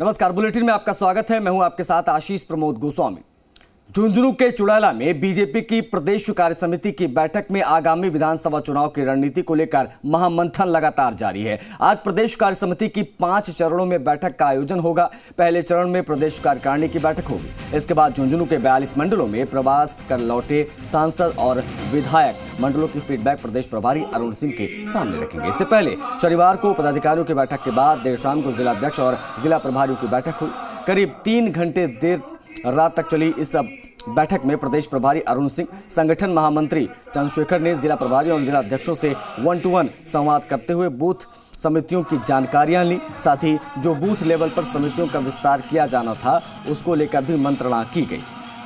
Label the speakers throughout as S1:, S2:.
S1: नमस्कार, बुलेटिन में आपका स्वागत है। मैं हूं आपके साथ आशीष प्रमोद गोस्वामी। झुंझुनू के चुड़ैला में बीजेपी की प्रदेश कार्य समिति की बैठक में आगामी विधानसभा चुनाव की रणनीति को लेकर महामंथन लगातार जारी है। आज प्रदेश कार्य समिति की 5 चरणों में बैठक का आयोजन होगा। पहले चरण में प्रदेश कार्यकारिणी की बैठक होगी। इसके बाद झुंझुनू के 42 मंडलों में प्रवास कर लौटे सांसद और विधायक मंडलों की फीडबैक प्रदेश प्रभारी अरुण सिंह के सामने रखेंगे। इससे पहले शनिवार को पदाधिकारियों की बैठक के बाद देर शाम को जिला अध्यक्ष और जिला प्रभारियों की बैठक हुई। करीब 3 घंटे देर रात तक चली इस बैठक में प्रदेश प्रभारी अरुण सिंह, संगठन महामंत्री चंद्रशेखर ने जिला प्रभारी और जिला अध्यक्षों से 1-to-1 संवाद करते हुए बूथ समितियों की जानकारियां ली। साथ ही जो बूथ लेवल पर समितियों का विस्तार किया जाना था उसको लेकर भी मंत्रणा की गई।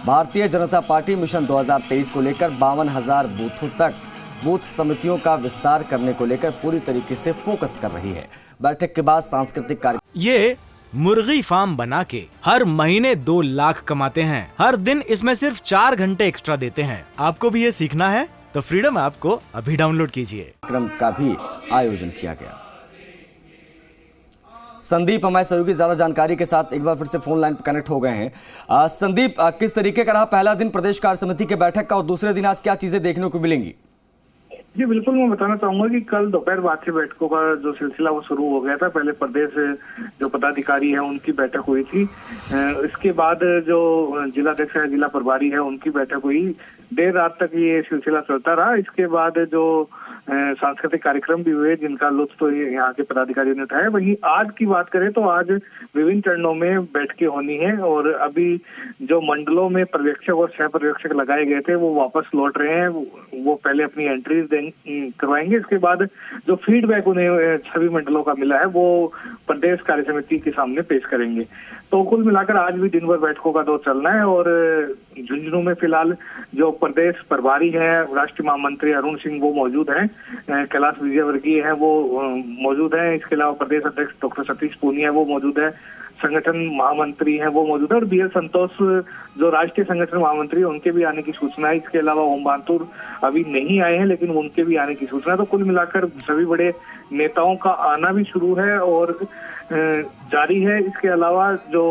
S1: भारतीय जनता पार्टी मिशन 2023 को लेकर 52,000 बूथों तक बूथ समितियों का विस्तार करने को लेकर पूरी तरीके से फोकस कर रही है। बैठक के बाद सांस्कृतिक
S2: ये मुर्गी फार्म बना के हर महीने 2 लाख कमाते हैं। हर दिन इसमें सिर्फ 4 घंटे एक्स्ट्रा देते हैं। आपको भी ये सीखना है तो फ्रीडम ऐप को अभी डाउनलोड कीजिए।
S1: कार्यक्रम का भी आयोजन किया गया। संदीप हमारे सहयोगी ज्यादा जानकारी के साथ एक बार फिर से फोन लाइन पर कनेक्ट हो गए हैं। संदीप, किस तरीके का रहा पहला दिन प्रदेश कार्य समिति के बैठक का और दूसरे दिन आज क्या चीजें देखने को मिलेंगी?
S3: जी बिल्कुल, मैं बताना चाहूंगा कि कल दोपहर बाद से बैठकों का जो सिलसिला वो शुरू हो गया था। पहले प्रदेश जो पदाधिकारी है उनकी बैठक हुई थी। इसके बाद जो जिलाध्यक्ष है, जिला प्रभारी है, उनकी बैठक हुई। देर रात तक ये सिलसिला चलता रहा। इसके बाद जो सांस्कृतिक कार्यक्रम भी हुए जिनका लुत्फ तो यहाँ के पदाधिकारियों ने उठाया। वहीं आज की बात करें तो आज विभिन्न चरणों में बैठकें होनी है और अभी जो मंडलों में पर्यवेक्षक और सह पर्यवेक्षक लगाए गए थे वो वापस लौट रहे हैं। वो पहले अपनी एंट्रीज करवाएंगे। इसके बाद जो फीडबैक उन्हें सभी मंडलों का मिला है वो प्रदेश कार्य समिति के सामने पेश करेंगे। तो कुल मिलाकर आज भी दिन भर बैठकों का दौर चलना है और झुंझुनू में फिलहाल जो प्रदेश प्रभारी है, राष्ट्रीय महामंत्री अरुण सिंह वो मौजूद हैं। कैलाश विजयवर्गीय है वो मौजूद है। इसके अलावा प्रदेश अध्यक्ष डॉक्टर सतीश पूनिया वो मौजूद है। संगठन महामंत्री हैं वो मौजूद है और BL संतोष जो राष्ट्रीय संगठन महामंत्री है उनके भी आने की सूचना है। इसके अलावा ओम बांतुर अभी नहीं आए हैं लेकिन उनके भी आने की सूचना है। तो कुल मिलाकर सभी बड़े नेताओं का आना भी शुरू है और जारी है। इसके अलावा जो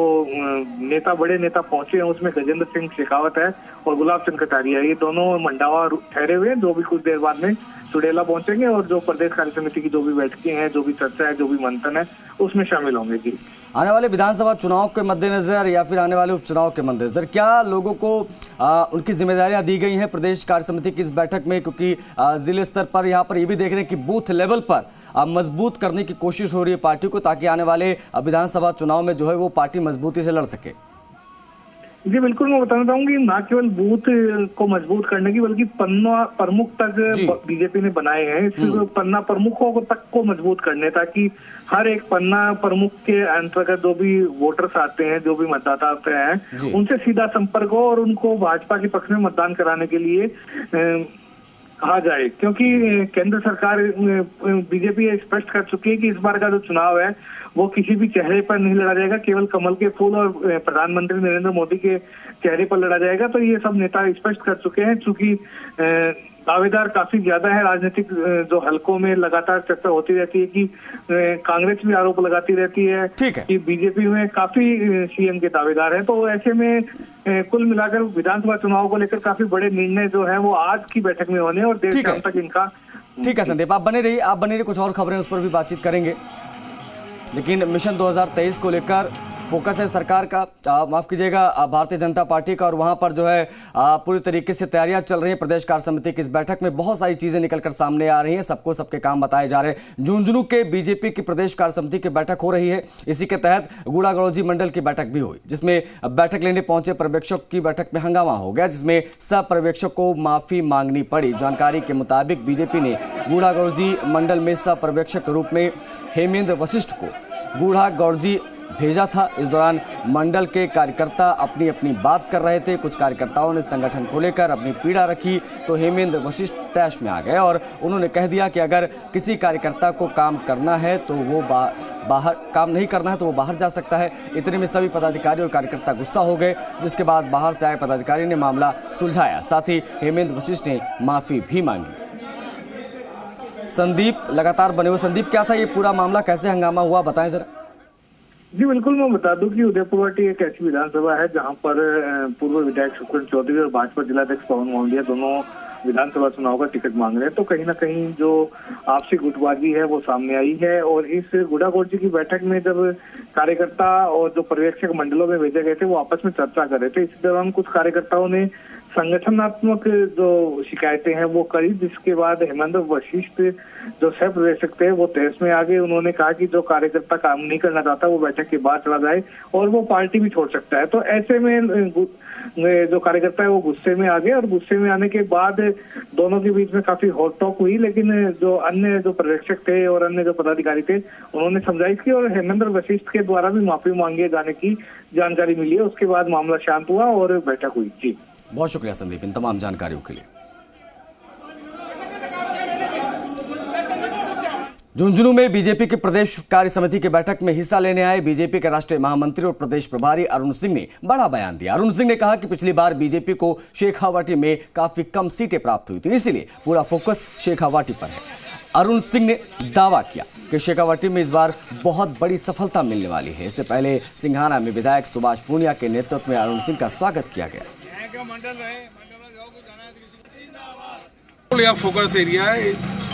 S3: बड़े नेता पहुंचे हैं उसमें गजेंद्र सिंह शेखावत है और गुलाब चंद कटारिया, ये दोनों मंडावा ठहरे हुए हैं जो भी कुछ देर बाद में चुड़ैला पहुंचेंगे और जो प्रदेश कार्य समिति की जो भी बैठकें हैं, जो भी चर्चा है, जो भी मंथन है उसमें शामिल होंगे। जी,
S1: आने वाले विधानसभा चुनाव के मद्देनजर या फिर आने वाले उपचुनाव के मद्देनजर क्या लोगों को उनकी जिम्मेदारियां दी गई हैं प्रदेश कार्य समिति की इस बैठक में? क्योंकि जिले स्तर पर यहाँ पर ये भी देख रहे हैं कि बूथ लेवल पर मजबूत करने की कोशिश हो रही है पार्टी को, ताकि आने वाले विधानसभा चुनाव में जो है वो पार्टी मजबूती से लड़ सके।
S3: जी बिल्कुल, मैं बताना चाहूंगी ना केवल बूथ को मजबूत करने की बल्कि पन्ना प्रमुख तक बीजेपी ने बनाए हैं। इस पन्ना प्रमुखों तक को मजबूत करने ताकि हर एक पन्ना प्रमुख के अंतर्गत जो भी वोटर्स आते हैं, जो भी मतदाता आते हैं, उनसे सीधा संपर्क हो और उनको भाजपा के पक्ष में मतदान कराने के लिए कहा जाए। क्योंकि केंद्र सरकार बीजेपी स्पष्ट कर चुकी है कि इस बार का जो चुनाव है वो किसी भी चेहरे पर नहीं लड़ा जाएगा, केवल कमल के फूल और प्रधानमंत्री नरेंद्र मोदी के चेहरे पर लड़ा जाएगा। तो ये सब नेता स्पष्ट कर चुके हैं। चूंकि दावेदार काफी ज्यादा है, राजनीतिक जो हलकों में लगातार चर्चा होती रहती है कि कांग्रेस भी आरोप लगाती रहती है कि बीजेपी में काफी CM के दावेदार हैं। तो ऐसे में कुल मिलाकर विधानसभा चुनाव को लेकर काफी बड़े निर्णय जो है वो आज की बैठक में होने और देर शाम तक इनका।
S1: ठीक है संदीप, आप बने रहिए, कुछ और खबरें उस पर भी बातचीत करेंगे। लेकिन मिशन 2023 को लेकर फोकस है सरकार का, माफ कीजिएगा भारतीय जनता पार्टी का, और वहां पर जो है पूरी तरीके से तैयारियां चल रही हैं। प्रदेश कार्य समिति की इस बैठक में बहुत सारी चीजें निकलकर सामने आ रही हैं, सबको सबके काम बताए जा रहे हैं। झुंझुनू के बीजेपी की प्रदेश कार्य समिति की बैठक हो रही है। इसी के तहत गुड़ागड़ौजी मंडल की बैठक भी हुई, जिसमें बैठक लेने पहुंचे पर्यवेक्षक की बैठक में हंगामा हो गया, जिसमें सब पर्यवेक्षक को माफी मांगनी पड़ी। जानकारी के मुताबिक बीजेपी ने गुड़ागड़ौजी मंडल में सब पर्यवेक्षक के रूप में हेमेंद्र वशिष्ठ को गुड़ागड़ौजी भेजा था। इस दौरान मंडल के कार्यकर्ता अपनी अपनी बात कर रहे थे। कुछ कार्यकर्ताओं ने संगठन को लेकर अपनी पीड़ा रखी तो हेमेंद्र वशिष्ठ तैश में आ गए और उन्होंने कह दिया कि अगर किसी कार्यकर्ता को काम करना है तो वो बाहर काम नहीं करना है तो वो बाहर जा सकता है। इतने में सभी पदाधिकारी और कार्यकर्ता गुस्सा हो गए, जिसके बाद बाहर से आए पदाधिकारी ने मामला सुलझाया। साथ ही हेमेंद्र वशिष्ठ ने माफी भी मांगी। संदीप लगातार बने हुए। संदीप, क्या था ये पूरा मामला, कैसे हंगामा हुआ, बताएं जरा।
S3: जी बिल्कुल, मैं बता दूं कि उदयपुरवाटी एक ऐसी विधानसभा है जहां पर पूर्व विधायक सुखविंदर चौधरी और भाजपा जिलाध्यक्ष पवन मोहल्लिया दोनों विधानसभा चुनाव का टिकट मांग रहे हैं। तो कहीं ना कहीं जो आपसी गुटबाजी है वो सामने आई है, और इस गुड़ागोर्जी की बैठक में जब कार्यकर्ता और जो पर्यवेक्षक मंडलों में भेजे गए थे वो आपस में चर्चा कर रहे थे। इसी दौरान कुछ कार्यकर्ताओं ने संगठनात्मक जो शिकायतें हैं वो करी, जिसके बाद हेमंत वशिष्ठ जो सह प्रदेशक थे वो तेज में आ गए। उन्होंने कहा कि जो कार्यकर्ता काम नहीं करना चाहता वो बैठक के बाद चला जाए और वो पार्टी भी छोड़ सकता है। तो ऐसे में जो कार्यकर्ता है वो गुस्से में आ गए, और गुस्से में आने के बाद दोनों के बीच में काफी हॉट टॉक हुई। लेकिन जो अन्य जो पर्यवेक्षक थे और अन्य जो पदाधिकारी थे उन्होंने समझाइश की, और हेमेंद्र वशिष्ठ के द्वारा भी माफी मांगे जाने की जानकारी मिली है। उसके बाद मामला शांत हुआ और बैठक हुई। जी
S1: बहुत शुक्रिया संदीप इन तमाम जानकारियों के लिए। झुंझुनू में बीजेपी की प्रदेश कार्य समिति की बैठक में हिस्सा लेने आए बीजेपी के राष्ट्रीय महामंत्री और प्रदेश प्रभारी अरुण सिंह ने बड़ा बयान दिया। अरुण सिंह ने कहा कि पिछली बार बीजेपी को शेखावाटी में काफी कम सीटें प्राप्त हुई थी, इसीलिए पूरा फोकस शेखावाटी पर है। अरुण सिंह ने दावा किया कि शेखावाटी में इस बार बहुत बड़ी सफलता मिलने वाली है। इससे पहले सिंघाना में विधायक सुभाष पूनिया के नेतृत्व में अरुण सिंह का स्वागत किया गया।
S4: यह फोकस एरिया है,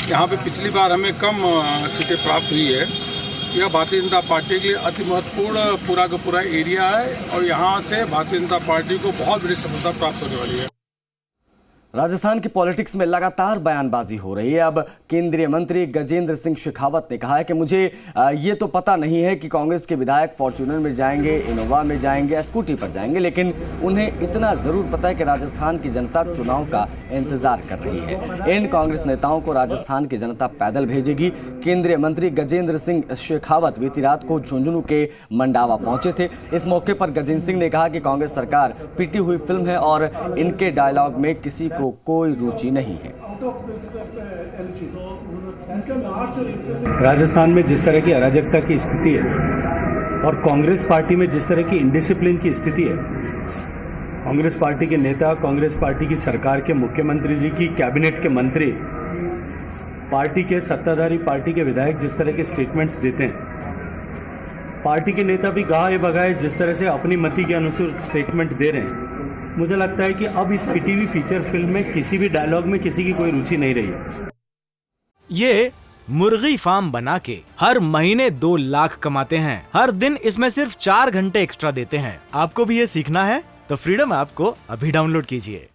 S4: यहाँ पे पिछली बार हमें कम सीटें प्राप्त हुई है। यह भारतीय जनता पार्टी के लिए अति महत्वपूर्ण पूरा का पूरा एरिया है, और यहाँ से भारतीय जनता पार्टी को बहुत बड़ी सफलता प्राप्त होने वाली है।
S1: राजस्थान की पॉलिटिक्स में लगातार बयानबाजी हो रही है। अब केंद्रीय मंत्री गजेंद्र सिंह शेखावत ने कहा है कि मुझे ये तो पता नहीं है कि कांग्रेस के विधायक फॉर्च्यूनर में जाएंगे, इनोवा में जाएंगे या स्कूटी पर जाएंगे, लेकिन उन्हें इतना जरूर पता है कि राजस्थान की जनता चुनाव का इंतजार कर रही है। इन कांग्रेस नेताओं को राजस्थान की जनता पैदल भेजेगी। केंद्रीय मंत्री गजेंद्र सिंह शेखावत बीती रात को झुंझुनू के मंडावा पहुंचे थे। इस मौके पर गजेंद्र सिंह ने कहा कि कांग्रेस सरकार पिटी हुई फिल्म है और इनके डायलॉग में किसी को कोई रुचि नहीं है।
S5: राजस्थान में जिस तरह की अराजकता की स्थिति है और कांग्रेस पार्टी में जिस तरह की इंडिसिप्लिन की स्थिति है, कांग्रेस पार्टी के नेता, कांग्रेस पार्टी की सरकार के मुख्यमंत्री जी की कैबिनेट के मंत्री, पार्टी के सत्ताधारी पार्टी के विधायक जिस तरह के स्टेटमेंट्स देते हैं, पार्टी के नेता भी गाहे बगाए जिस तरह से अपनी मति के अनुसार स्टेटमेंट दे रहे हैं, मुझे लगता है कि अब इस पिटी हुई फीचर फिल्म में किसी भी डायलॉग में किसी की कोई रुचि नहीं रही है।
S2: ये मुर्गी फार्म बना के हर महीने 2 लाख कमाते हैं। हर दिन इसमें सिर्फ 4 घंटे एक्स्ट्रा देते हैं। आपको भी ये सीखना है तो फ्रीडम ऐप को अभी डाउनलोड कीजिए।